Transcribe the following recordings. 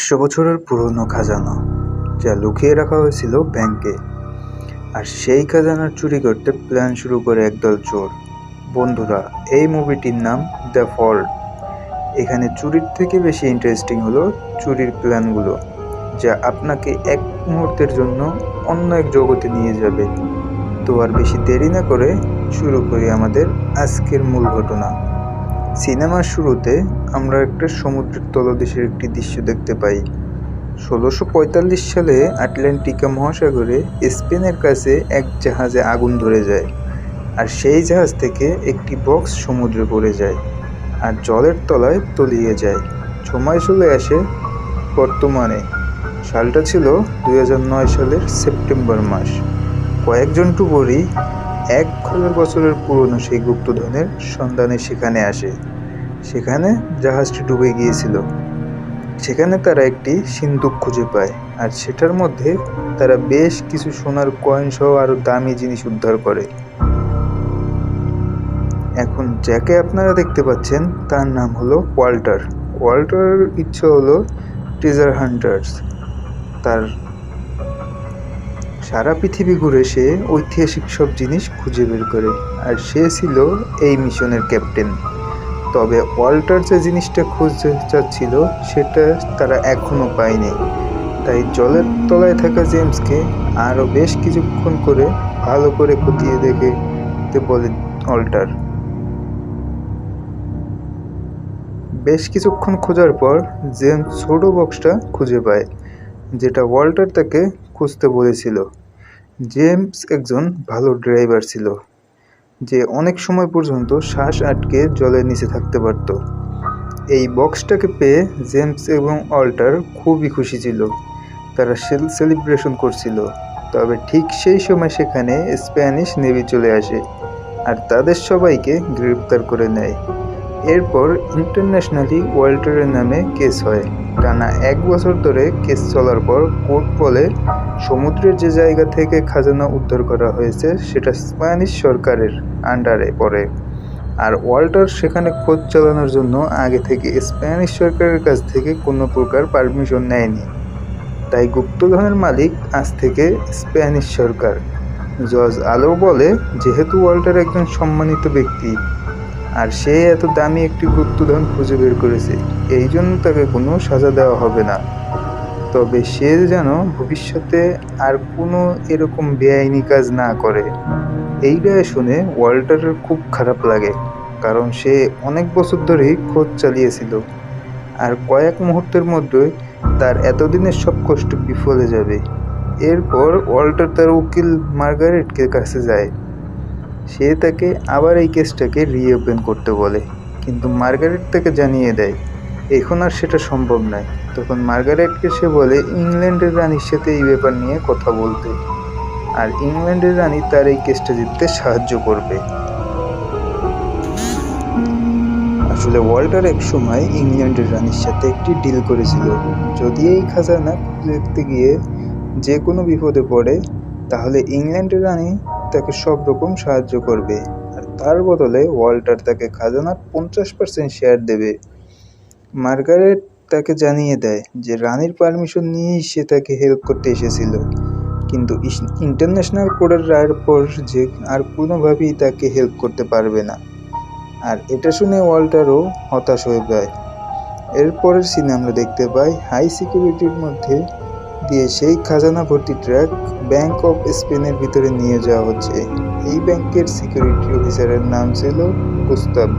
500 বছরের পুরনো খাজানা, যা লুকিয়ে রাখা হয়েছিল ব্যাংকে। আর সেই খাজানা চুরি করতে প্ল্যান শুরু করে একদল চোর। বন্ধুরা, এই মুভিটির নাম দ্য ফল্ট। এখানে চুরির থেকে বেশি ইন্টারেস্টিং হলো চুরির প্ল্যানগুলো, যা আপনাকে এক মুহূর্তের জন্য অন্য এক জগতে নিয়ে যাবে। তো আর বেশি দেরি না করে শুরু করি আমাদের আজকের মূল ঘটনা। সিনেমার শুরুতে আমরা একটা সমুদ্রের তলদেশের একটি দৃশ্য দেখতে পাই। 1645 সালে আটলান্টিকা মহাসাগরে স্পেনের কাছে এক জাহাজে আগুন ধরে যায়, আর সেই জাহাজ থেকে একটি বক্স সমুদ্রে পড়ে যায় আর জলের তলায় তলিয়ে যায়। সময় চলে আসে বর্তমানে। সালটা ছিল 2009 সালের সেপ্টেম্বর মাস। কয়েকজন ডুবুরি 1000 বছরের পুরনো সেই গুপ্তধনের সন্ধানে সেখানে আসে। সেখানে জাহাজটি ডুবে গিয়েছিল। সেখানে তারা একটি সিন্দুক খুঁজে পায়, আর সেটার মধ্যে তারা বেশ কিছু সোনার কয়েন সহ আরো দামি জিনিস উদ্ধার করে। এখন যাকে আপনারা দেখতে পাচ্ছেন তার নাম হলো ওয়াল্টার। ওয়াল্টার ইচ্ছে হলো ট্রেজার হান্টার্স। তার সারা পৃথিবী ঘুরে সে ঐতিহাসিক সব জিনিস খুঁজে বের করে, আর সে ছিল এই মিশনের ক্যাপ্টেন। তবে ওয়াল্টার যে জিনিসটা খুঁজতে চাচ্ছিল সেটা তারা এখনো পায়নি। তাই জলের তলায় থাকা জেমসকে আরও বেশ কিছুক্ষণ করে ভালো করে খতিয়ে দেখতে বলে ওয়াল্টার। বেশ কিছুক্ষণ খোঁজার পর জেমস ছোট বক্সটা খুঁজে পায়, যেটা ওয়াল্টার তাকে খুঁজতে বলেছিল। জেমস একজন ভালো ড্রাইভার ছিল, যে অনেক সময় পর্যন্ত শ্বাস আটকে জলের নিচে থাকতে পারত। এই বক্সটাকে পেয়ে জেমস এবং ওয়াল্টার খুবই খুশি ছিল। তারা সেলিব্রেশন করছিল। তবে ঠিক সেই সময় সেখানে স্প্যানিশ নেভি চলে আসে আর তাদের সবাইকে গ্রেপ্তার করে নেয়। এরপর ইন্টারন্যাশনালি ওয়াল্টারের নামে কেস হয়। টানা 1 বছর ধরে কেস চলার পর কোর্ট বলে সমুদ্রের যে জায়গা থেকে খাজানা উদ্ধার করা হয়েছে সেটা স্প্যানিশ সরকারের আন্ডারে পড়ে, আর ওয়াল্টার সেখানে খোঁজ চালানোর জন্য আগে থেকে স্প্যানিশ সরকারের কাছ থেকে কোনো প্রকার পারমিশন নেয়নি। তাই গুপ্তধনের মালিক আজ থেকে স্প্যানিশ সরকার। জজ আলো বলে, যেহেতু ওয়াল্টার একজন সম্মানিত ব্যক্তি আর সে এত দামি একটি গুপ্তধন খুঁজে বের করেছে, এই জন্য তাকে কোনো সাজা দেওয়া হবে না। তবে সে যেন ভবিষ্যতে আর কোনো এরকম বেআইনি কাজ না করে। এইটা শুনে ওয়াল্টারের খুব খারাপ লাগে, কারণ সে অনেক বছর ধরেই খোঁজ চালিয়েছিল, আর কয়েক মুহূর্তের মধ্যে তার এতদিনের সব কষ্ট বিফলে যাবে। এরপর ওয়াল্টার তার উকিল মার্গারেটকে কাছে যায়। সে তাকে আবার এই কেসটাকে রিওপেন করতে বলে, কিন্তু মার্গারেট তাকে জানিয়ে দেয় এখন আর সেটা সম্ভব নয়। তখন মার্গারেটকে সে বলে ইংল্যান্ডের রানীর সাথে এই ব্যাপার নিয়ে কথা বলতে, আর ইংল্যান্ডের রানী তার এই কেসটা জিততে সাহায্য করবে। আসলে ওয়াল্টার এক সময় ইংল্যান্ডের রানীর সাথে একটি ডিল করেছিল, যদি এই খাজানা খুঁজতে গিয়ে যে কোনো বিপদে পড়ে তাহলে ইংল্যান্ডের রানী তাকে সব রকম সাহায্য করবে, আর তার বদলে ওয়াল্টার তাকে খাজানার 50% শেয়ার দেবে। মার্গারেট তাকে জানিয়ে দেয় যে রানীর পারমিশন নিয়েই সে তাকে হেল্প করতে এসেছিল, কিন্তু ইন্টারন্যাশনাল কোর্টের রায়ের পর যে আর কোনোভাবেই তাকে হেল্প করতে পারবে না। আর এটা শুনে ওয়াল্টারও হতাশ হয়ে যায়। এরপরের সিনে আমরা দেখতে পাই হাই সিকিউরিটির মধ্যে দিয়ে সেই খাজানা ভর্তি ট্রাক ব্যাংক অফ স্পেনের ভিতরে নিয়ে যাওয়া হচ্ছে। এই ব্যাংকের সিকিউরিটি অফিসারের নাম ছিল গুস্তাভ।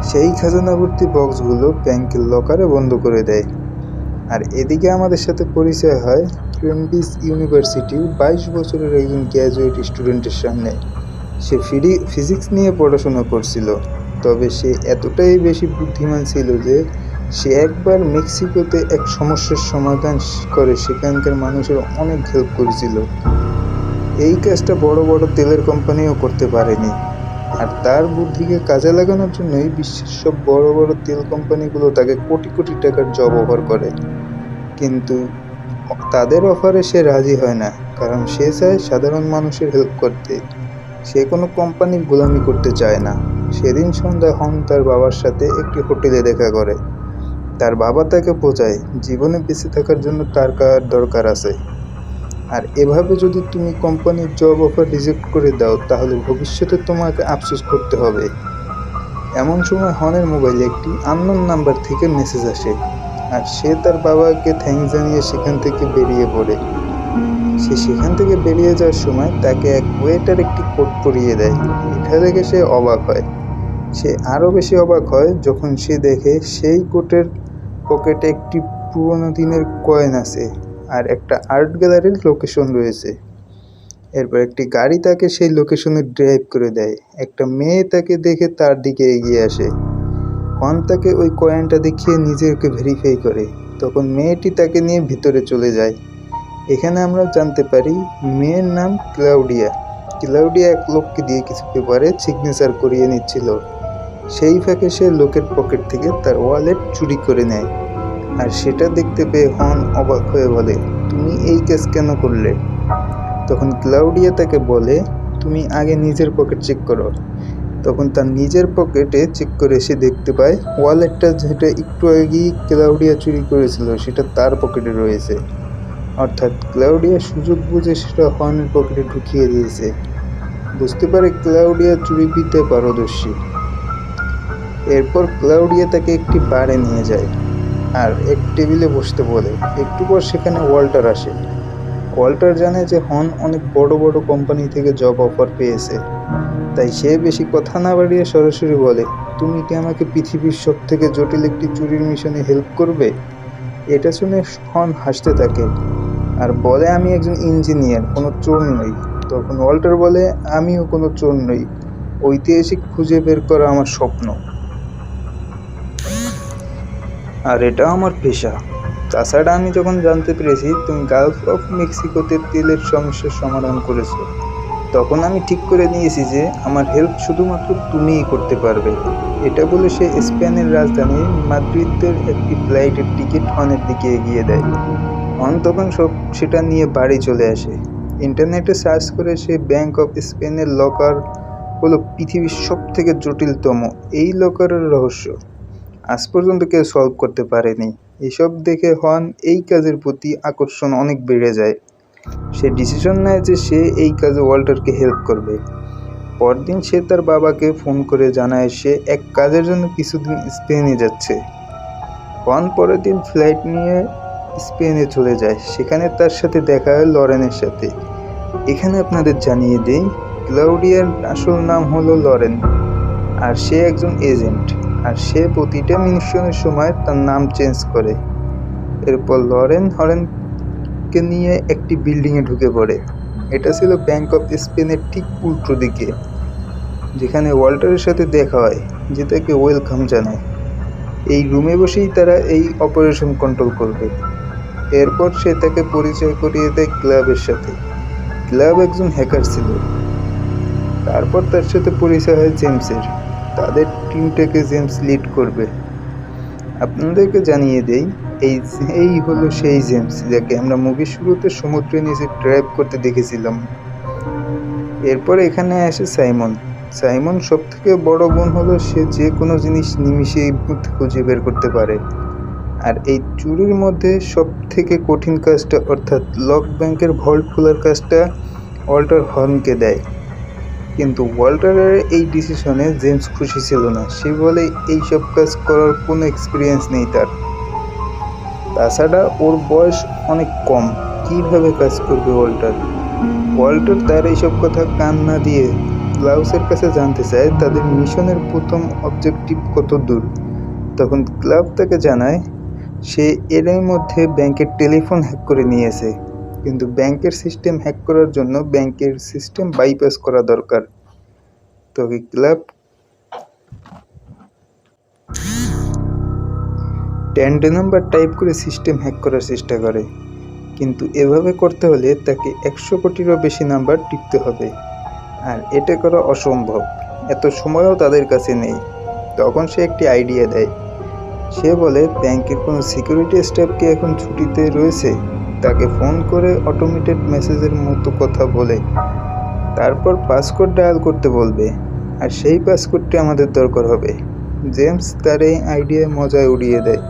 সেই খাজানা ভর্তি বক্সগুলো ব্যাংকের লকারে বন্ধ করে দেয়। আর এদিকে আমাদের সাথে পরিচয় হয় কেমব্রিজ ইউনিভার্সিটির 22 বছরের একজন গ্র্যাজুয়েট স্টুডেন্টের সামনে। সে ফিজিক্স নিয়ে পড়াশোনা করছিল, তবে সে এতটাই বেশি বুদ্ধিমান ছিল যে সে একবার মেক্সিকোতে এক সমস্যার সমাধান করে সেখানকার মানুষের অনেক হেল্প করেছিল। এই কাজটা বড় বড় তেলের কোম্পানিও করতে পারেনি, আর তার বুদ্ধিকে কাজে লাগানোর জন্যই বিশ্বের সব বড় বড় তেল কোম্পানিগুলো তাকে কোটি কোটি টাকার জব অফার করে। কিন্তু তাদের অফারে সে রাজি হয় না, কারণ সে চায় সাধারণ মানুষের হেল্প করতে। সে কোনো কোম্পানির গোলামি করতে চায় না। সেদিন সন্ধ্যা হন তার বাবার সাথে একটি হোটেলে দেখা করে। তার বাবা তাকে বোঝায় জীবনে বেঁচে থাকার জন্য টাকার দরকার আছে, আর এভাবে যদি তুমি কোম্পানির জব অফার রিজেক্ট করে দাও তাহলে ভবিষ্যতে তোমাকে আফসোস করতে হবে। এমন সময় হনের মোবাইলে একটি আননোন নাম্বার থেকে মেসেজ আসে, আর সে তার বাবাকে থ্যাঙ্কস জানিয়ে সেখান থেকে বেরিয়ে পড়ে। সে সেখান থেকে বেরিয়ে যাওয়ার সময় তাকে এক ওয়েটার একটি কোট পরিয়ে দেয়। এটা দেখে সে অবাক হয়। সে আরও বেশি অবাক হয় যখন সে দেখে সেই কোটের পকেটে একটি পুরোনো দিনের কয়েন আছে আর একটা আর্ট গ্যালারির লোকেশন রয়েছে। এরপর একটি গাড়ি তাকে সেই লোকেশনে ড্রাইভ করে দেয়। একটা মেয়ে তাকে দেখে তার দিকে এগিয়ে আসে। হন তাকে ওই কয়েনটা দেখিয়ে নিজেকে ভেরিফাই করে। তখন মেয়েটি তাকে নিয়ে ভিতরে চলে যায়। এখানে আমরা জানতে পারি মেয়ের নাম ক্লাউডিয়া। ক্লাউডিয়া এক লোককে দিয়ে কিছু পেপারে সিগনেচার করিয়ে নিচ্ছিল। সেই ফাঁকে সে লোকের পকেট থেকে তার ওয়ালেট চুরি করে নেয়, আর সেটা দেখতে পেয়ে হন অবাক হয়ে বলে, তুমি এই কেস কেন করলে? তখন ক্লাউডিয়া তাকে বলে, তুমি আগে নিজের পকেট চেক করো। তখন তার নিজের পকেটে চেক করে সে দেখতে পায় ওয়ালেটটা যেটা একটু আগেই ক্লাউডিয়া চুরি করেছিল সেটা তার পকেটে রয়েছে। অর্থাৎ ক্লাউডিয়া সুযোগ বুঝে সেটা হর্নের পকেটে ঢুকিয়ে দিয়েছে। বুঝতে পারে ক্লাউডিয়া চুরিবিদ্যায় পারদর্শী। এরপর ক্লাউডিয়া তাকে একটি বারে নিয়ে যায় আর এক টেবিলে বসতে বলে। একটু পর সেখানে ওয়াল্টার আসে। ওয়াল্টার জানে যে হন অনেক বড় বড় কোম্পানি থেকে জব অফার পেয়েছে, তাই সে বেশি কথা না বাড়িয়ে সরাসরি বলে, তুমি কি আমাকে পৃথিবীর সব থেকে জটিল একটি চুরির মিশনে হেল্প করবে? এটা শুনে হন হাসতে থাকে আর বলে, আমি একজন ইঞ্জিনিয়ার, কোনো চোর নই। তখন ওয়াল্টার বলে, আমিও কোনো চোর নই, ঐতিহাসিক খুঁজে বের করা আমার স্বপ্ন, আর এটা আমার পেশা। তাছাড়া আমি যখন জানতে পেরেছি তুমি গালফ অফ মেক্সিকোতে তেলের সমস্যার সমাধান করেছো, তখন আমি ঠিক করে নিয়েছি যে আমার হেল্প শুধুমাত্র তুমিই করতে পারবে। এটা বলে সে স্পেনের রাজধানী মাদ্রিদের একটি ফ্লাইটের টিকিট হনের দিকে এগিয়ে দেয়। হন তখন সেটা নিয়ে বাড়ি চলে আসে। ইন্টারনেটে সার্চ করে সে ব্যাংক অফ স্পেনের লকার হলো পৃথিবীর সব থেকে জটিলতম এই লকারের রহস্য আজ পর্যন্ত কেউ সলভ করতে পারেনি। এসব দেখে হন এই কাজের প্রতি আকর্ষণ অনেক বেড়ে যায়। সে ডিসিশন নেয় যে সে এই কাজে ওয়াল্টারকে হেল্প করবে। পরদিন সে তার বাবাকে ফোন করে জানায় সে এক কাজের জন্য কিছুদিন স্পেনে যাচ্ছে। হন পরের দিন ফ্লাইট নিয়ে স্পেনে চলে যায়। সেখানে তার সাথে দেখা হয় লরেনের সাথে। এখানে আপনাদের জানিয়ে দেই, ক্লাউডিয়ার আসল নাম হলো লরেন, আর সে একজন এজেন্ট, আর সে প্রতিটা মিশনের সময় তার নাম চেঞ্জ করে। এরপর লরেন হরেনকে নিয়ে একটি বিল্ডিংয়ে ঢুকে পড়ে। এটা ছিল ব্যাংক অফ স্পেনের ঠিক উল্টো দিকে, যেখানে ওয়াল্টারের সাথে দেখা হয়, যে তাকে ওয়েলকাম জানায়। এই রুমে বসেই তারা এই অপারেশন কন্ট্রোল করবে। এরপর সে তাকে পরিচয় করিয়ে দেয় ক্লাবের সাথে। ক্লাব একজন হ্যাকার ছিল। তারপর তার সাথে পরিচয় হয় জেমসের। তাদের টিমটাকে জেমস লিড করবে। আপনাদেরকে জানিয়ে দেই, এই হলো সেই জেমস যাকে আমরা মুভির শুরুতে সমুদ্রের নিচে ড্রাইভ করতে দেখেছিলাম। এরপর এখানে আসে সাইমন। সাইমন সব থেকে বড় গুণ হলো সে যে কোনো জিনিস নিমিষেই খুঁজে বের করতে পারে। আর এই চুরির মধ্যে সব থেকে কঠিন কাজটা অর্থাৎ লক ব্যাংকের ভল্ট খোলার কাজটা ওয়াল্টার হর্নকে দেয়। কিন্তু ওয়াল্টারের এই ডিসিশনে জেমস খুশি ছিল না। সে বলে এই সব কাজ করার কোনো এক্সপিরিয়েন্স নেই তার, তাছাড়া ওর বয়স অনেক কম, কিভাবে কাজ করবে ওয়াল্টার। ওয়াল্টার তার এইসব কথা কান না দিয়ে ক্লাউসের কাছে জানতে চায় তাদের মিশনের প্রথম অবজেক্টিভ কত দূর। তখন ক্লাব তাকে জানায় সে এরই মধ্যে ব্যাংকের টেলিফোন হ্যাক করে নিয়েছে, কিন্তু ব্যাংকের সিস্টেম হ্যাক করার জন্য ব্যাংকের সিস্টেম বাইপাস করা দরকার। তবে ক্লাব 10 নাম্বার টাইপ করে সিস্টেম হ্যাক করার চেষ্টা করে, কিন্তু এভাবে করতে হলে তাকে 100 কোটিরও বেশি নাম্বার টিপতে হবে, আর এটা করা অসম্ভব, এত সময়ও তাদের কাছে নেই। তখন সে একটি আইডিয়া দেয়। সে বলে ব্যাংকের কোনো সিকিউরিটি স্টাফ কি এখন ছুটিতে রয়েছে, তাকে ফোন করে অটোমেটেড মেসেজের মতো কথা বলে তারপর পাসকোড ডায়াল করতে বলবে, আর সেই পাসকোডটি আমাদের দরকার হবে। জেমস তার এই আইডিয়ায় মজায় উড়িয়ে দেয়।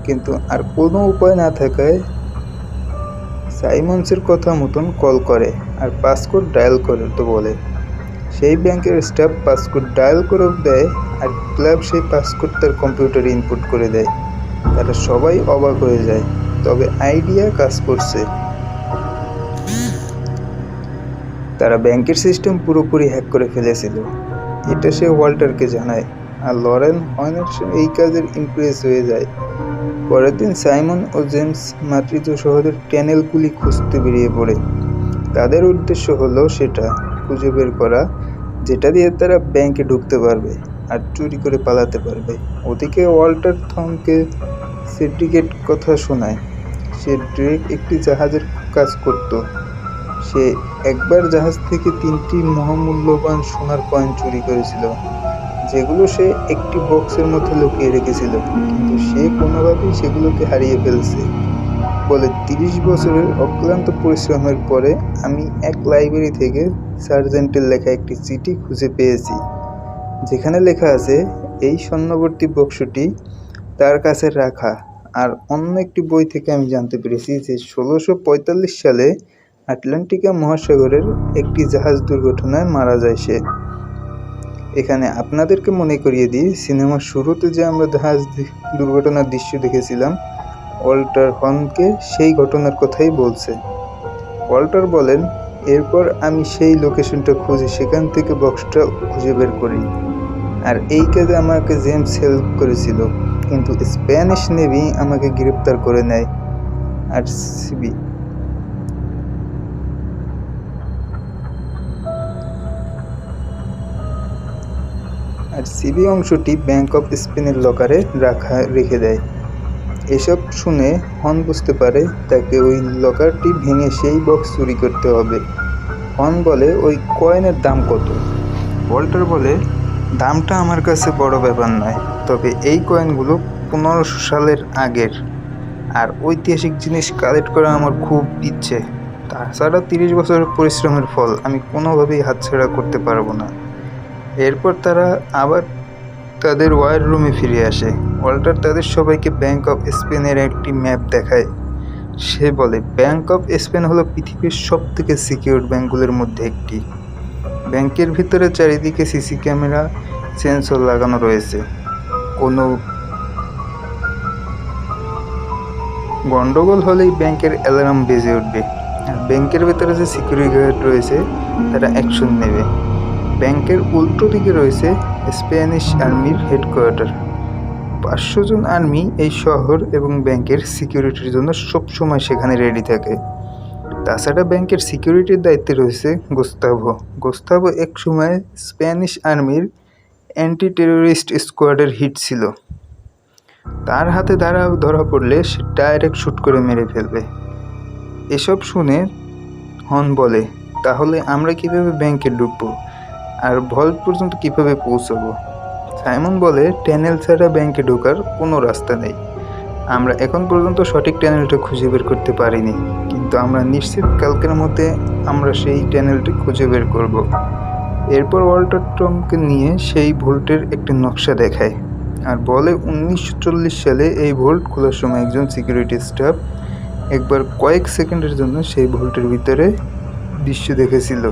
কিন্তু আর কোনো উপায় না থাকায় সাইমন্সের কথা মতন কল করে আর পাসকোড ডায়াল করতে বলে। সেই ব্যাংকের স্টাফ পাসকোড ডায়াল করে দেয় আর ক্লাব সেই পাসকোড তার কম্পিউটারে ইনপুট করে দেয়। তারা সবাই অবাক হয়ে যায়, তবে আইডিয়া কাজ করছে। তারা ব্যাংকের সিস্টেম পুরোপুরি হ্যাক করে ফেলেছিল। এটা সে ওয়াল্টারকে জানায়, আর লরেন হয়নার এই কাজের ইমপ্রেস হয়ে যায়। পরের দিন সাইমন ও জেমস মাতৃত শহরের টানেলগুলি খুঁজতে বেরিয়ে পড়ে। তাদের উদ্দেশ্য হলো সেটা খুঁজে বের করা যেটা দিয়ে তারা ব্যাংকে ঢুকতে পারবে আর চুরি করে পালাতে পারবে। ওদিকে ওয়াল্টার থমকে সিন্ডিকেট কথা শোনায়। সে ড্রেক একটি জাহাজের কাজ করত। সে একবার জাহাজ থেকে 3টি মহামূল্যবান সোনার কয়েন চুরি করেছিল, যেগুলো সে একটি বক্সের মধ্যে লুকিয়ে রেখেছিল, কিন্তু সে কোনোভাবেই সেগুলোকে হারিয়ে ফেলছে। বলে 30 বছরের অক্লান্ত পরিশ্রমের পরে আমি এক লাইব্রেরি থেকে সার্জেন্টের লেখা একটি চিঠি খুঁজে পেয়েছি, যেখানে লেখা আছে এই স্বর্ণবর্তী বক্সটি তার কাছে রাখা। আর অন্য একটি বই থেকে আমি জানতে পেরেছি যে 1645 সালে আটলান্টিকা মহাসাগরের একটি জাহাজ দুর্ঘটনায় মারা যায় সে। এখানে আপনাদেরকে মনে করিয়ে দিই, সিনেমার শুরুতে যে আমরা জাহাজ দুর্ঘটনার দৃশ্য দেখেছিলাম, ওয়াল্টার হর্নকে সেই ঘটনার কথাই বলছে। ওয়াল্টার বলেন, এরপর আমি সেই লোকেশনটা খুঁজে সেখান থেকে বক্সটা খুঁজে বের করি, আর এই কাজে আমাকে জেমস হেল্প করেছিল, কিন্তু স্প্যানিশ নেভি আমাকে গ্রেপ্তার করে নেয়। আর সিবি অংশটি ব্যাংক অফ স্পেনের লকারে রেখে দেয়। এসব শুনে হর্ন বুঝতে পারে তাকে ওই লকারটি ভেঙে সেই বক্স চুরি করতে হবে। হর্ন বলে, ওই কয়েনের দাম কত? ওয়াল্টার বলে, দামটা আমার কাছে বড় ব্যাপার নয়, তবে এই কয়েনগুলো 1500 সালের আগের, আর ঐতিহাসিক জিনিস কালেক্ট করা আমার খুব ইচ্ছে। তাছাড়া 30 বছরের পরিশ্রমের ফল আমি কোনোভাবেই হাতছাড়া করতে পারবো না। এরপর তারা আবার তাদের ওয়ার রুমে ফিরে আসে। ওয়াল্টার তাদের সবাইকে ব্যাংক অফ স্পেনের একটি ম্যাপ দেখায়। সে বলে, ব্যাংক অফ স্পেন হলো পৃথিবীর সবথেকে সিকিউর ব্যাংকগুলোর মধ্যে একটি। ব্যাংকের ভিতরে চারিদিকে সিসি ক্যামেরা সেন্সর লাগানো রয়েছে। কোনো গন্ডগোল হলেই ব্যাংকের অ্যালার্ম বেজে উঠবে, আর ব্যাংকের ভেতরে যে সিকিউরিটি গার্ড রয়েছে তারা অ্যাকশন নেবে। ব্যাংকের উল্টো দিকে রয়েছে স্প্যানিশ আর্মির হেডকোয়ার্টার। 500 জন আর্মি এই শহর এবং ব্যাংকের সিকিউরিটির জন্য সবসময় সেখানে রেডি থাকে। তাছাড়া ব্যাংকের সিকিউরিটির দায়িত্বে রয়েছে গোস্তাভো এক সময় স্প্যানিশ আর্মির অ্যান্টি টেররিস্ট স্কোয়াডের হিট ছিল। তার হাতে ধরা পড়লে সে ডাইরেক্ট শ্যুট করে মেরে ফেলবে। এসব শুনে হর্ন বলে, তাহলে আমরা কিভাবে ব্যাংকে ঢুকবো আর ভল্ট পর্যন্ত কিভাবে পৌঁছাবো? সাইমন বলে, টানেল ছাড়া ব্যাংকে ঢোকার কোনো রাস্তা নেই। আমরা এখন পর্যন্ত সঠিক টানেলটা খুঁজে বের করতে পারিনি, কিন্তু আমরা নিশ্চিত কালকের মধ্যে আমরা সেই টানেলটি খুঁজে বের করব। এরপর ওয়াল্টার টমকে নিয়ে সেই ভোল্টের একটি নকশা দেখায় আর বলে 1940 সালে এই ভোল্ট খোলার সময় একজন সিকিউরিটি স্টাফ একবার কয়েক সেকেন্ডের জন্য সেই ভোল্টের ভিতরে দৃশ্য দেখেছিল,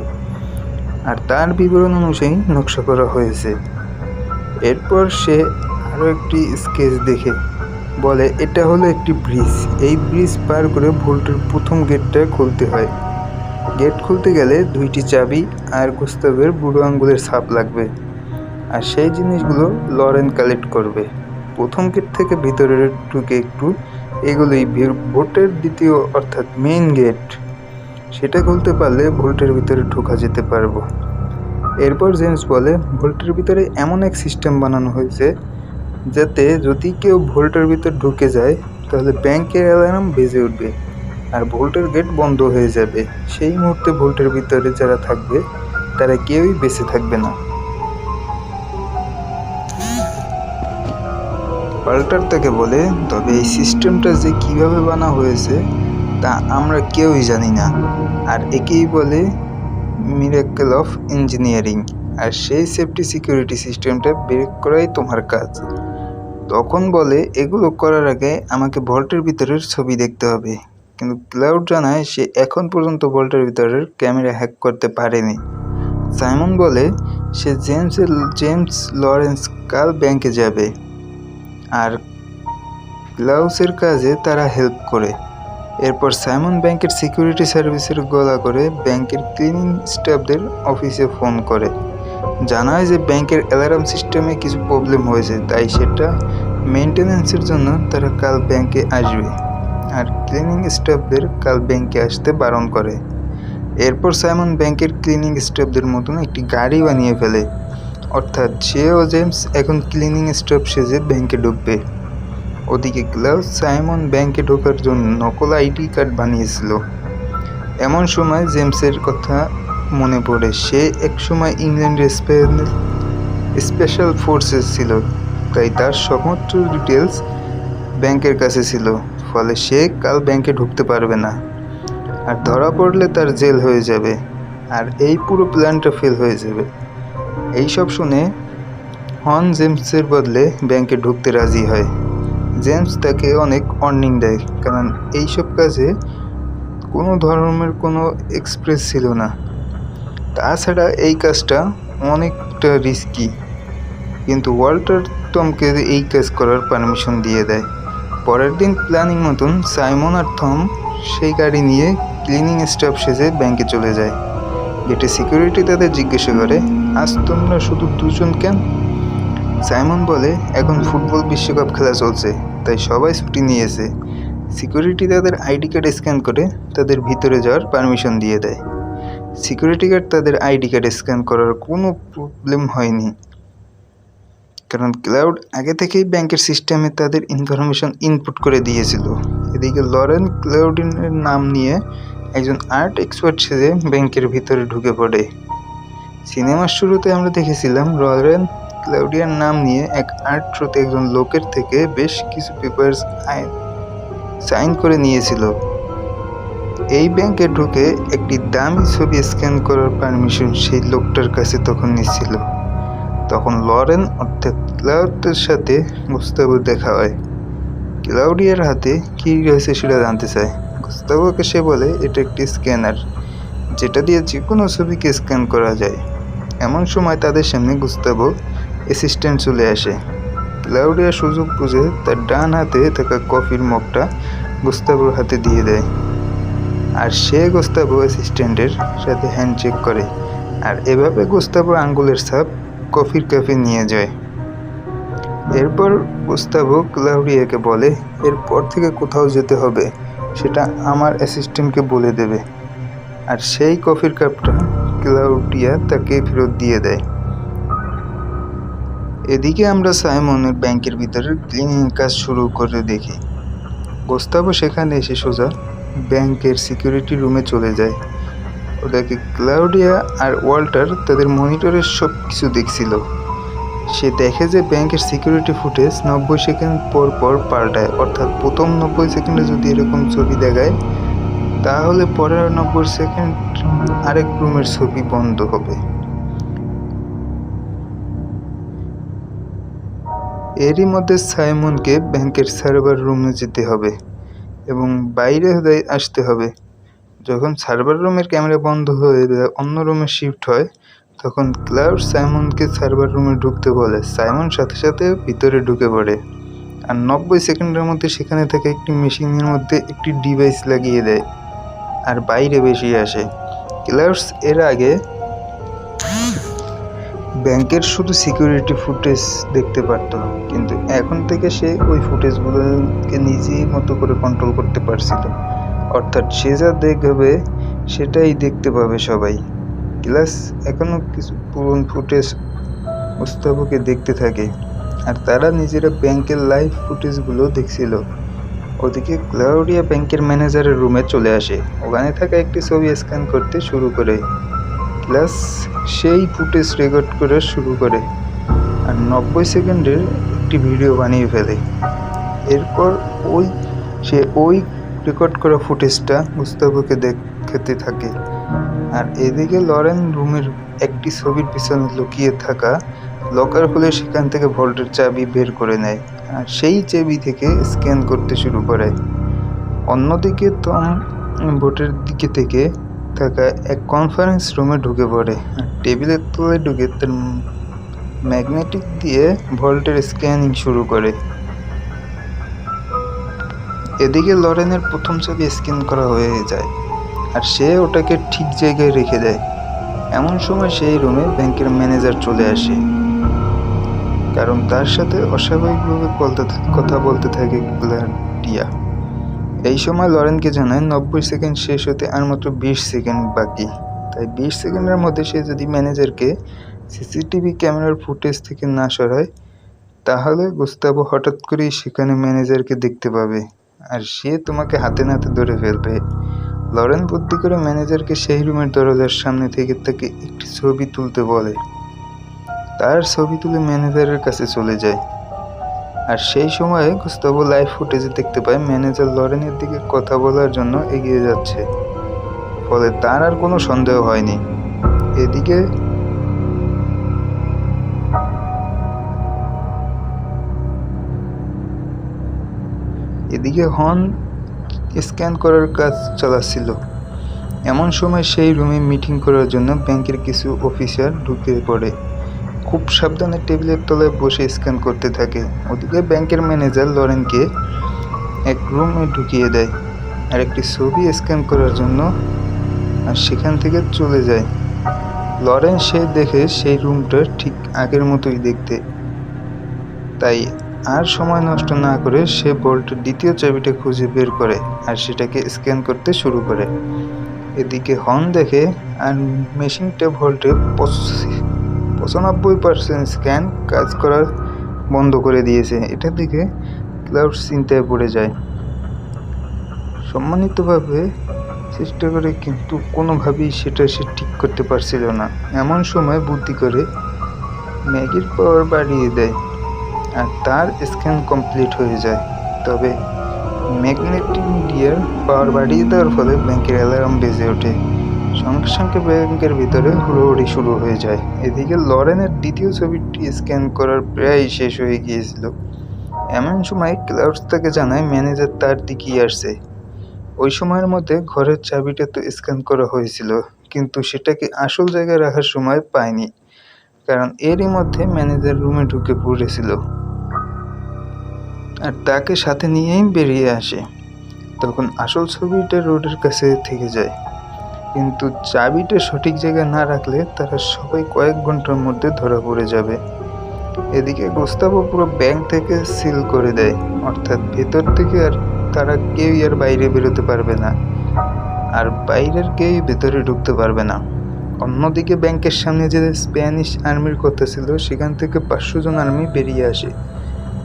আর তার বিবরণ অনুযায়ী নকশা করা হয়েছে। এরপর সে আরও একটি স্কেচ দেখে বলে, এটা হলো একটি ব্রিজ। এই ব্রিজ পার করে ভোল্টের প্রথম গেটটা খুলতে হয়। গেট খুলতে গেলে 2টি চাবি আর গুস্তাভের বুড়ো আঙ্গুলের ছাপ লাগবে, আর সেই জিনিসগুলো লরেন কালেক্ট করবে। প্রথম গেট থেকে ভিতরে ঢুকে একটু এগুলোই ভোল্টের দ্বিতীয় অর্থাৎ মেইন গেট। সেটা খুলতে পারলে ভোল্টের ভিতরে ঢোকা যেতে পারবো। এরপর জেমস বলে, ভোল্টের ভিতরে এমন এক সিস্টেম বানানো হয়েছে যাতে যদি কেউ ভোল্টের ভিতর ঢুকে যায় তাহলে ব্যাংকের অ্যালার্ম বেজে উঠবে আর ভোল্টের গেট বন্ধ হয়ে যাবে। সেই মুহূর্তে ভোল্টের ভিতরে যারা থাকবে তারা কেউই বেঁচে থাকবে না। ওয়াল্টার তাকে বলে, তবে এই সিস্টেমটা যে কিভাবে বানা হয়েছে তা আমরা কেউই জানি না, আর একেই বলে মিরাকেল অফ ইঞ্জিনিয়ারিং, আর সেই সেফটি সিকিউরিটি সিস্টেমটা বের করাই তোমার কাজ। তখন বলে এগুলো করার আগে আমাকে ভল্টের ভিতরের ছবি দেখতে হবে, কিন্তু ক্লাউড জানায় সে এখন পর্যন্ত ভল্টের ভিতরের ক্যামেরা হ্যাক করতে পারেনি। সাইমন বলে সে জেমস লরেন্স কাল ব্যাংকে যাবে আর ক্লাউসের কাজে তারা হেল্প করে। এরপর সাইমন ব্যাংকের সিকিউরিটি সার্ভিসের গলা করে ব্যাংকের ক্লিনিং স্টাফদের অফিসে ফোন করে, জানায় যে ব্যাংকের অ্যালার্ম সিস্টেমে কিছু প্রবলেম হয়েছে, তাই সেটা মেনটেন্যান্সের জন্য তারা কাল ব্যাংকে আসবে আর ক্লিনিং স্টাফদের কাল ব্যাংকে আসতে বারণ করে। এরপর সাইমন ব্যাংকের ক্লিনিং স্টাফদের মতন একটি গাড়ি বানিয়ে ফেলে, অর্থাৎ সে ও জেমস এখন ক্লিনিং স্টাফ সেজে ব্যাংকে ঢুকবে। ওদিকে ক্লাউস সাইমন ব্যাংকে ঢোকার জন্য নকল আইডি কার্ড বানিয়েছিল। এমন সময় জেমসের কথা মনে পড়ে, সে একসময় ইংল্যান্ডের স্পেশাল ফোর্সে ছিল, তাই তার সমস্ত ডিটেলস ব্যাংকের কাছে ছিল, ফলে সে কাল ব্যাংকে ঢুকতে পারবে না আর ধরা পড়লে তার জেল হয়ে যাবে আর এই পুরো প্ল্যানটা ফেল হয়ে যাবে। এইসব শুনে হন জেমসের বদলে ব্যাংকে ঢুকতে রাজি হয়। জেমস তাকে অনেক ওয়ার্নিং দেয়, কারণ এইসব কাজে কোনো ধরনের কোনো এক্সপ্রেস ছিল না। তাছাড়া এই কাজটা অনেকটা রিস্কি, কিন্তু ওয়াল্টার টমকে এই কাজ করার পারমিশন দিয়ে দেয়। পরের দিন প্ল্যানিং মতন সাইমন আর থম সেই গাড়ি নিয়ে ক্লিনিং স্টাফ সেজে ব্যাংকে চলে যায়। গেটে সিকিউরিটি তাদের জিজ্ঞাসা করে, আজ তোমরা শুধু দুজন কেন? সাইমন বলে, এখন ফুটবল বিশ্বকাপ খেলা চলছে, তাই সবাই ছুটি নিয়েছে। সিকিউরিটি তাদের আইডি কার্ড স্ক্যান করে তাদের ভিতরে যাওয়ার পারমিশন দিয়ে দেয়। সিকিউরিটি গার্ড তাদের আইডি কার্ড স্ক্যান করার কোনো প্রবলেম হয়নি, কারণ ক্লাউড আগে থেকেই ব্যাংকের সিস্টেমে তাদের ইনফরমেশন ইনপুট করে দিয়েছিল। এদিকে লরেন ক্লাউডিনের নাম নিয়ে একজন আর্ট এক্সপার্ট সেজে ব্যাংকের ভিতরে ঢুকে পড়ে। সিনেমার শুরুতে আমরা দেখেছিলাম লরেন ক্লাউডিয়ার নাম নিয়ে এক আর্ট শোতে একজন লোকের থেকে বেশ কিছু পেপারস সাইন করে নিয়েছিল। এই ব্যাংকে ঢুকে একটি দামি ছবি স্ক্যান করার পারমিশন সেই লোকটার কাছে তখন নিচ্ছিল। তখন লরেন অর্থাৎ ক্লাউডের সাথে গুস্তাভো দেখা হয়। ক্লাউডিয়ার হাতে কী রয়েছে সেটা জানতে চায়। গুস্তাভোকে সে বলে এটা একটি স্ক্যানার, যেটা দিয়ে যে কোনো ছবিকে স্ক্যান করা যায়। এমন সময় তাদের সামনে গুস্তাভো অ্যাসিস্ট্যান্ট চলে আসে। ক্লাউডিয়া সুযোগ বুঝে তার ডান হাতে থাকা কফির মগটা গুস্তাভোর হাতে দিয়ে দেয়, আর সে গুস্তাভো অ্যাসিস্ট্যান্টের সাথে হ্যান্ডশেক করে, আর এভাবে গুস্তাভোর আঙ্গুলের ছাপ কফির কাপে নিয়ে যায়। এরপর গুস্তাভো ক্লাউডিয়াকে বলে এরপর থেকে কোথাও যেতে হবে সেটা আমার অ্যাসিস্ট্যান্টকে বলে দেবে, আর সেই কফির কাপটা ক্লাউডিয়া তাকে ফেরত দিয়ে দেয়। এদিকে আমরা সাইমনের ব্যাংকের ভিতরে ক্লিনিং কাজ শুরু করে দেখি। গুস্তাভো সেখানে এসে সোজা ব্যাংকের সিকিউরিটি রুমে চলে যায়। ওদেরকে ক্লাউডিয়া আর ওয়াল্টার তাদের মনিটরের সব কিছু দেখছিল। সে দেখে যে ব্যাংকের সিকিউরিটি ফুটেজ 90 সেকেন্ড পর পর পাল্টায়, অর্থাৎ প্রথম 90 সেকেন্ডে যদি এরকম ছবি দেখায় তাহলে পরের 90 সেকেন্ড আরেক রুমের ছবি বন্ধ হবে। এরই মধ্যে সাইমনকে ব্যাংকের সার্ভার রুমে যেতে হবে এবং বাইরে আসতে হবে। যখন সার্ভার রুমের ক্যামেরা বন্ধ হয়ে অন্য রুমে শিফট হয়, তখন ক্লাউড সাইমনকে সার্ভার রুমে ঢুকতে বলে। সাইমন সাথে সাথে ভিতরে ঢুকে পড়ে আর 90 সেকেন্ডের মধ্যে সেখানে থেকে একটি মেশিনের মধ্যে একটি ডিভাইস লাগিয়ে দেয় আর বাইরে বেরিয়ে আসে। ক্লাউডস এর আগে ব্যাংকের শুধু সিকিউরিটি ফুটেজ দেখতে পারত, কিন্তু এখন থেকে সে ওই ফুটেজগুলোকে নিজের মতো করে কন্ট্রোল করতে পারছিল, অর্থাৎ সে যা দেখবে সেটাই দেখতে পাবে সবাই। ক্লাস এখনও কিছু পুরনো ফুটেজ গুস্তাভোকে দেখতে থাকে আর তারা নিজেরা ব্যাংকের লাইভ ফুটেজগুলো দেখছিল। ওদিকে ক্লাউডিয়া ব্যাংকের ম্যানেজারের রুমে চলে আসে, ওখানে থাকা একটি ছবি স্ক্যান করতে শুরু করে। ক্লাস সেই ফুটেজ রেকর্ড করা শুরু করে আর 90 সেকেন্ডের একটি ভিডিও বানিয়ে ফেলে। এরপর সে ওই রেকর্ড করা ফুটেজটা গুস্তাভোকে দেখাতে থাকে, আর এদিকে লরেন রুমের একটি ছবির পিছনে লুকিয়ে থাকা লকার খুলে সেখান থেকে ভল্টের চাবি বের করে নেয় আর সেই চাবি থেকে স্ক্যান করতে শুরু করে। অন্যদিকে টম বোটের দিকে থেকে থাকা এক কনফারেন্স রুমে ঢুকে পড়ে আর টেবিলের তলায় ঢুকে তার ম্যাগনেটিক দিয়ে ভল্টের স্ক্যানিং শুরু করে। এদিকে লরেনের প্রথম চাবি স্ক্যান করা হয়ে যায় আর সে ওটাকে ঠিক জায়গায় রেখে দেয়। এমন সময় সেই রুমে ব্যাংকের ম্যানেজার চলে আসে, কারণ তার সাথে অস্বাভাবিকভাবে কথা বলতে থাকে ক্লাডিয়া। এই সময় লরেনকে জানায় 90 সেকেন্ড শেষ হতে আর মাত্র 20 সেকেন্ড বাকি। তাই 20 সেকেন্ডের মধ্যে সে যদি ম্যানেজারকে সিসিটিভি ক্যামেরার ফুটেজ থেকে না সরায়, তাহলে গুস্তাভো হঠাৎ করেই সেখানে ম্যানেজারকে দেখতে পাবে আর সে তোমাকে হাতে নাতে ধরে ফেলবে। লরেন বুদ্ধি করে ম্যানেজারকে সেই রুমের দরজার সামনে থেকে তাকে একটি ছবি তুলতে বলে। তার ছবি তুলে ম্যানেজারের কাছে চলে যায় আর সেই সময়ে গুস্তাভো লাইভ ফুটেজে দেখতে পায় ম্যানেজার লরেনের দিকে কথা বলার জন্য এগিয়ে যাচ্ছে, ফলে তার আর কোনো সন্দেহ হয়নি। এদিকে হর্ন স্ক্যান করার কাজ চালাচ্ছিল। এমন সময় সেই রুমে মিটিং করার জন্য ব্যাংকের কিছু অফিসার ঢুকে পড়ে। খুব সাবধানে টেবিলের তলায় বসে স্ক্যান করতে থাকে। ওদিকে ব্যাংকের ম্যানেজার লরেনকে এক রুমে ঢুকিয়ে দেয় আর একটি ছবি স্ক্যান করার জন্য, আর সেখান থেকে চলে যায়। লরেন সে দেখে সেই রুমটা ঠিক আগের মতোই দেখতে, তাই আর সময় নষ্ট না করে সে ভল্টের দ্বিতীয় চাবিটা খুঁজে বের করে আর সেটাকে স্ক্যান করতে শুরু করে। এদিকে হর্ন দেখে আর মেশিনটা ভল্টে 95% স্ক্যান কাজ করার বন্ধ করে দিয়েছে। এটা দেখে ক্লাউড চিন্তায় পড়ে যায়। সম্মানিতভাবে চেষ্টা করে কিন্তু কোনোভাবেই সেটা সে ঠিক করতে পারছিল না। এমন সময় বুদ্ধি করে ম্যাগির পাওয়ার বাড়িয়ে দেয় আর তার স্ক্যান কমপ্লিট হয়ে যায়। তবে ম্যাগনেটিক মিডিয়ার পাওয়ার বাড়িয়ে দেওয়ার ফলে ব্যাংকের অ্যালার্ম বেজে ওঠে। সঙ্গে সঙ্গে ব্যাংকের ভিতরে হুড়োহুড়ি শুরু হয়ে যায়। এদিকে লরেনের দ্বিতীয় ছবিটি স্ক্যান করার প্রায় শেষ হয়ে গিয়েছিল। এমন সময় ক্লাউডস তাকে জানায় ম্যানেজার তার দিকেই আসছে। ওই সময়ের মধ্যে ঘরের চাবিটা তো স্ক্যান করা হয়েছিল, কিন্তু সেটাকে আসল জায়গায় রাখার সময় পায়নি, কারণ এরই মধ্যে ম্যানেজার রুমে ঢুকে পড়েছিল আর তাকে সাথে নিয়েই বেরিয়ে আসে। তখন আসল ছবিটা রোডের কাছে থেকে যায়, কিন্তু চাবিটা সঠিক জায়গায় না রাখলে তারা সবাই কয়েক ঘন্টার মধ্যে ধরা পড়ে যাবে। এদিকে গুস্তাভো পুরো ব্যাংক থেকে সিল করে দেয়, অর্থাৎ ভেতর থেকে আর তারা কেউই আর বাইরে বেরোতে পারবে না, আর বাইরের কেউই ভেতরে ঢুকতে পারবে না। অন্যদিকে ব্যাংকের সামনে যে স্প্যানিশ আর্মির কথা ছিল, সেখান থেকে 500 জন আর্মি বেরিয়ে আসে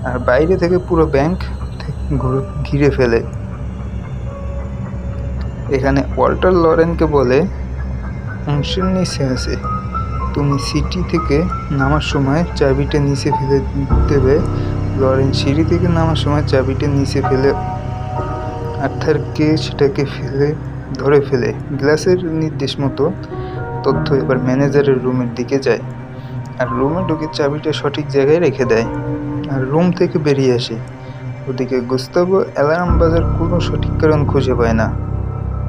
আর বাইরে থেকে পুরো ব্যাংক ঘিরে ফেলে। এখানে ওয়াল্টার লরেনকে বলে, অংশের নিচে আছে, তুমি সিটি থেকে নামার সময় চাবিটা নিচে ফেলে দেবে। লরেন সিঁড়ি থেকে নামার সময় চাবিটা নিচে ফেলে আর্থারকে সেটাকে ধরে ফেলে। গ্লাসের নির্দেশ মতো তথ্য এবার ম্যানেজারের রুমের দিকে যায় আর রুমে ঢুকে চাবিটা সঠিক জায়গায় রেখে দেয় আর রুম থেকে বেরিয়ে আসে। ওদিকে গুস্তাভো অ্যালার্ম বাজার কোনো সঠিক কারণ খুঁজে পায় না।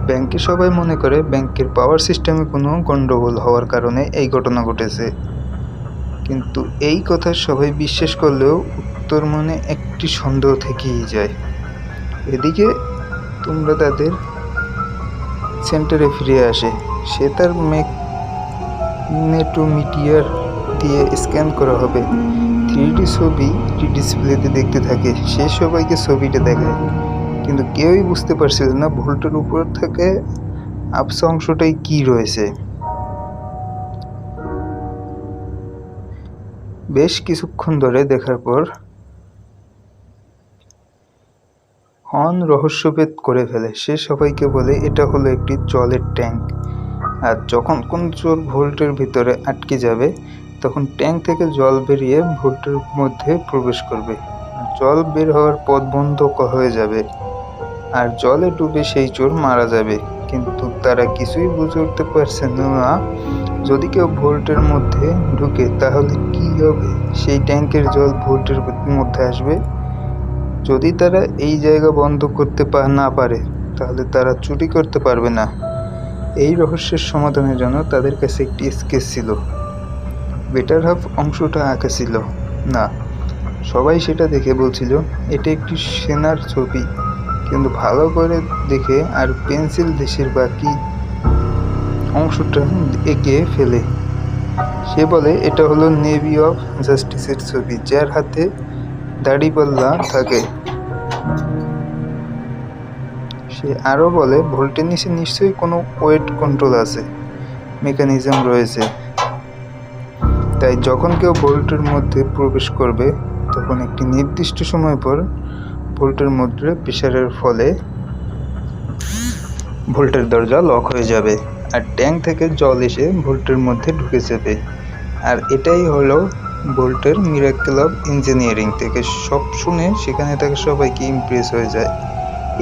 ব্যাংকে সবাই মনে করে ব্যাংকের পাওয়ার সিস্টেমে কোনো গন্ডগোল হওয়ার কারণে এই ঘটনা ঘটেছে, কিন্তু এই কথা সবাই বিশ্বাস করলেও উত্তর মনে একটি সন্দেহ থেকেই যায়। এদিকে তোমরা তাদের সেন্টারে ফিরে আসে। সে তার ম্যাগনেটোমিটার দিয়ে স্ক্যান করা হবে। 3D ছবি ডিসপ্লেতে দেখতে থাকে। সে সবাইকে ছবিটা দেখায়, কিন্তু কেউই বুঝতে পারছিল না ভল্টের উপর থেকে আপসা অংশটাই কি রয়েছে। বেশ কিছুক্ষণ ধরে দেখার পর হর্ন রহস্যভেদ করে ফেলে। সে সবাইকে বলে এটা হলো একটি জলের ট্যাঙ্ক, আর যখন কোন চোর ভল্টের ভিতরে আটকে যাবে তখন ট্যাঙ্ক থেকে জল বেরিয়ে ভল্টের মধ্যে প্রবেশ করবে, জল বের হওয়ার পথ বন্ধ হয়ে যাবে আর জলে ডুবে সেই চোর মারা যাবে। কিন্তু তারা কিছুই বুঝে উঠতে পারছে না, যদি কেউ ভল্টের মধ্যে ঢুকে তাহলে কি হবে। সেই ট্যাঙ্কের জল ভল্টের মধ্যে আসবে যদি তারা এই জায়গা বন্ধ করতে না পারে তাহলে তারা চুরি করতে পারবে না। এই রহস্যের সমাধানের জন্য তাদের কাছে একটি স্কেচ ছিল। বেটার হাফ অংশটা আঁকা ছিল না। সবাই সেটা দেখে বলছিল এটা একটি সেনার ছবি, কিন্তু ভালো করে দেখে আর পেন্সিল দেশের বাকি অংশটা এঁকে ফেলে। সে বলে এটা হলো নেভি অফ জাস্টিসের ছবি, যার হাতে দাড়িপাল্লা থাকে। সে আরও বলে ভোল্টের নিচে নিশ্চয়ই কোনো ওয়েট কন্ট্রোল আছে, মেকানিজম রয়েছে। তাই যখন কেউ ভোল্টের মধ্যে প্রবেশ করবে তখন একটি নির্দিষ্ট সময় পর ভোল্টের মধ্যে প্রেসারের ফলে ভোল্টের দরজা লক হয়ে যাবে আর ট্যাঙ্ক থেকে জল এসে ভোল্টের মধ্যে ঢুকে যাবে। আর এটাই হলো ভোল্টের মিরাকেল অফ ইঞ্জিনিয়ারিং থেকে সব শুনে সেখানে থাকা সবাইকে ইমপ্রেস হয়ে যায়।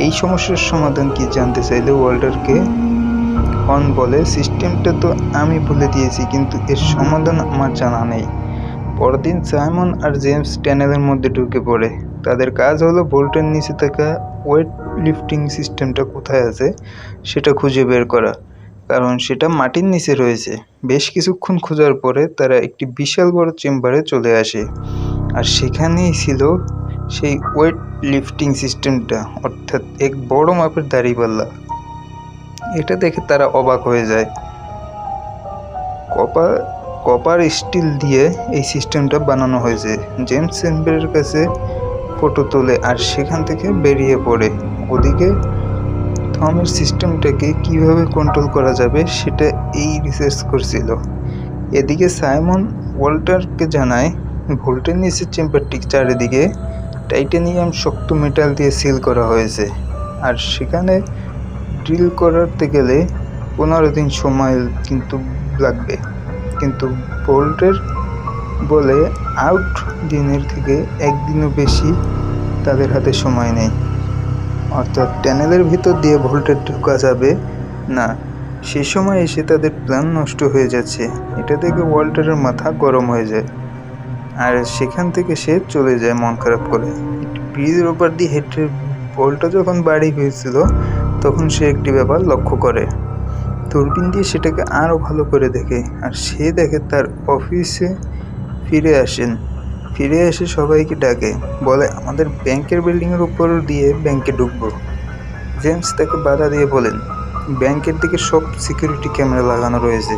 এই সমস্যার সমাধান কি জানতে চাইলে ওয়াল্টারকে হর্ন বলে, সিস্টেমটা তো আমি বলে দিয়েছি, কিন্তু এর সমাধান আমার জানা নেই। পরদিন সাইমন আর জেমস টানেলের মধ্যে ঢুকে পড়ে। তাদের কাজ হলো ভোল্টের নিচে থাকা ওয়েট লিফটিং সিস্টেমটা কোথায় আছে সেটা খুঁজে বের করা, কারণ সেটা মাটির নিচে রয়েছে। বেশ কিছুক্ষণ খোঁজার পরে তারা একটি বিশাল বড় চেম্বারে চলে আসে, আর সেখানেই ছিল সেই ওয়েট লিফটিং সিস্টেমটা, অর্থাৎ এক বড় মাপের দাড়িপাল্লা। এটা দেখে তারা অবাক হয়ে যায়। কপার স্টিল দিয়ে এই সিস্টেমটা বানানো হয়েছে। জেমস চেম্বারের কাছে ফটো তোলে আর সেখান থেকে বেরিয়ে পড়ে। ওদিকে থমের সিস্টেমটাকে কিভাবে কন্ট্রোল করা যাবে সেটা এই রিসার্চ করছিল। এদিকে সাইমন ওয়াল্টারকে জানায় ভোল্টের নিচের চেম্বারটির চারিদিকে টাইটানিয়াম শক্ত মেটাল দিয়ে সিল করা হয়েছে, আর সেখানে ড্রিল করতে গেলে 15 দিন সময় কিন্তু লাগবে। কিন্তু ভোল্টের বলে আউট দিনের থেকে একদিনও বেশি তাদের হাতে সময় নেই, অর্থাৎ টানেলের ভিতর দিয়ে ভোল্টেজ ঢোকা যাবে না। সে সময় এসে তাদের প্ল্যান নষ্ট হয়ে যাচ্ছে। এটা দেখে ওয়াল্টারের মাথা গরম হয়ে যায় আর সেখান থেকে সে চলে যায় মন খারাপ করে। ব্রিজের ওপর দিয়ে হেঁটে ভোল্টটা যখন বাড়ি হয়েছিল তখন সে একটি ব্যাপার লক্ষ্য করে। দূরবীন দিয়ে সেটাকে আরও ভালো করে দেখে, আর সে দেখে তার অফিসে ফিরে এসে সবাইকে ডাকে, বলে আমাদের ব্যাংকের বিল্ডিংয়ের উপর দিয়ে ব্যাংকে ঢুকবো। জেমস তাকে বাধা দিয়ে বলেন ব্যাংকের দিকে সব সিকিউরিটি ক্যামেরা লাগানো রয়েছে,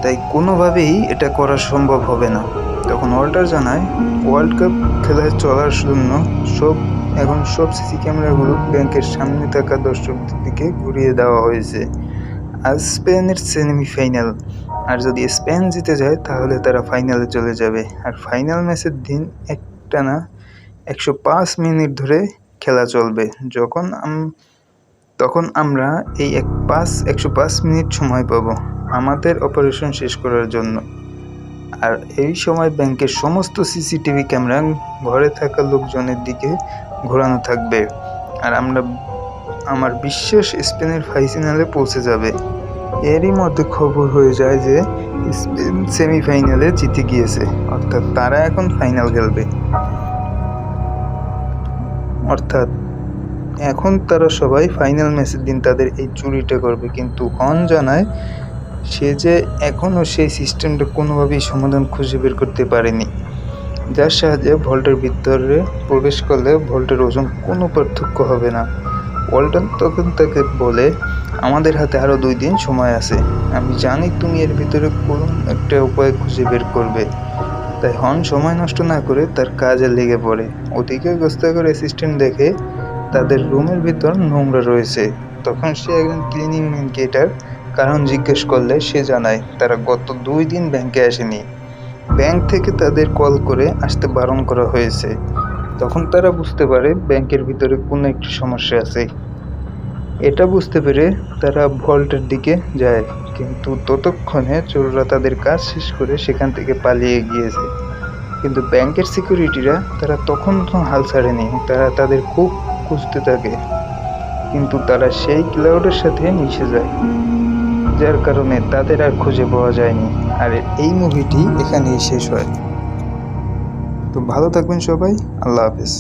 তাই কোনোভাবেই এটা করা সম্ভব হবে না। তখন ওয়াল্টার জানায় ওয়ার্ল্ড কাপ খেলা চলার জন্য এখন সব সিসি ক্যামেরাগুলো ব্যাংকের সামনে থাকা দর্শকদের দিকে ঘুরিয়ে দেওয়া হয়েছে। আজ স্পেনের সেমিফাইনাল, আর যদি স্পেন জিতে যায় তাহলে তারা ফাইনালে চলে যাবে। আর ফাইনাল ম্যাচের দিন একটানা 105 মিনিট ধরে খেলা চলবে। তখন আমরা এই 105 মিনিট সময় পাবো আমাদের অপারেশন শেষ করার জন্য। আর এই সময় ব্যাংকের সমস্ত সিসিটিভি ক্যামেরা ঘরে থাকা লোকজনের দিকে ঘোরানো থাকবে, আর আমার বিশ্বাস স্পেনের ফাইনালে পৌঁছে যাবে। এরই মধ্যে খবর হয়ে যায় যে স্পেন সেমিফাইনালে জিতে গিয়েছে, অর্থাৎ তারা এখন ফাইনাল খেলবে। অর্থাৎ এখন তারা সবাই ফাইনাল ম্যাচের দিন তাদের এই চুরিটা করবে। কিন্তু হর্ন জানায় সে যে এখনও সেই সিস্টেমটা কোনোভাবেই সমাধান খুঁজে বের করতে পারেনি, যার সাহায্যে ভোল্টের ভিতরে প্রবেশ করলে ভোল্টের ওজন কোনো পার্থক্য হবে না। ওয়াল্টন তখন তাকে বলে আমাদের হাতে আরও 2 দিন সময় আছে, আমি জানি তুমি এর ভিতরে কোনো একটা উপায় খুঁজে বের করবে। তাই হর্ন সময় নষ্ট না করে তার কাজে লেগে পড়ে। ওদিকে গোস্তাখোর অ্যাসিস্ট্যান্ট দেখে তাদের রুমের ভিতর নোংরা রয়েছে। তখন সে একজন ক্লিনিং ম্যানকে কারণ জিজ্ঞেস করলে সে জানায় তারা গত 2 দিন ব্যাংকে আসেনি, ব্যাংক থেকে তাদের কল করে আসতে বারণ করা হয়েছে। তখন তারা বুঝতে পারে ব্যাংকের ভিতরে কোনো একটি সমস্যা আছে। এটা বুঝতে পেরে তারা ভল্টের দিকে যায়, কিন্তু ততক্ষণে চোররা তাদের কাজ শেষ করে সেখান থেকে পালিয়ে গিয়েছে। কিন্তু ব্যাংকের সিকিউরিটিরা তারা তখন হাল ছাড়েনি, তারা তাদের খুব খুঁজতে থাকে, কিন্তু তারা সেই ক্লাউডের সাথে মিশে যায়, যার কারণে তাদের আর খুঁজে পাওয়া যায়নি। আর এই মুভিটি এখানেই শেষ হয়। তো ভালো থাকবেন সবাই, আল্লাহ হাফেজ।